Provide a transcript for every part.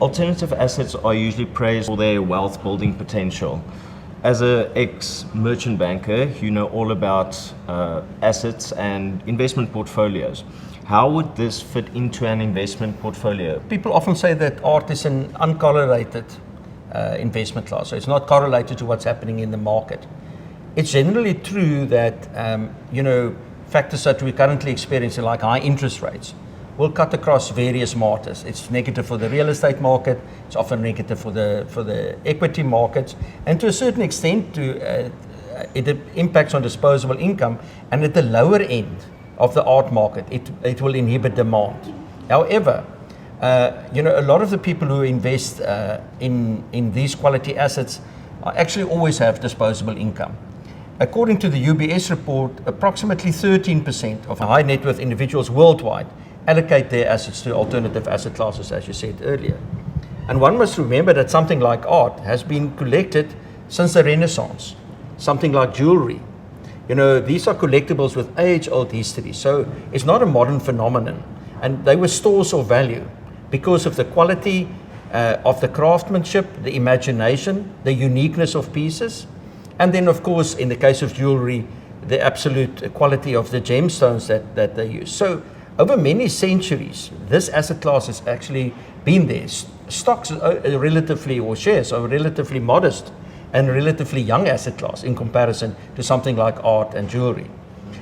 Alternative assets are usually praised for their wealth building potential. As an ex-merchant banker, you know all about assets and investment portfolios. How would this fit into an investment portfolio? People often say that art is an uncorrelated investment class, so it's not correlated to what's happening in the market. It's generally true that factors that we're currently experiencing, like high interest rates, will cut across various markets. It's negative for the real estate market. It's often negative for the equity markets, and to a certain extent, it impacts on disposable income. And at the lower end of the art market, it will inhibit demand. However, a lot of the people who invest in these quality assets actually always have disposable income. According to the UBS report, approximately 13% of high net worth individuals worldwide allocate their assets to alternative asset classes, as you said earlier. And one must remember that something like art has been collected since the Renaissance. Something like jewelry. These are collectibles with age-old history, so it's not a modern phenomenon. And they were stores of value because of the quality of the craftsmanship, the imagination, the uniqueness of pieces, and then, of course, in the case of jewelry, the absolute quality of the gemstones that they use. So over many centuries, this asset class has actually been there. Stocks are relatively, or shares are relatively modest and relatively young asset class in comparison to something like art and jewelry.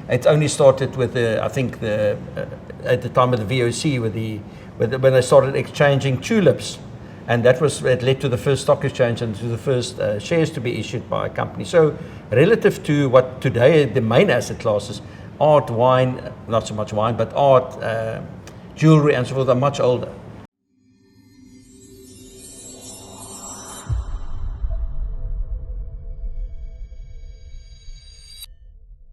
It only started with at the time of the VOC, when they started exchanging tulips, and it led to the first stock exchange and to the first shares to be issued by a company. So relative to what today the main asset classes, art, wine, not so much wine, but art, jewelry and so forth, are much older.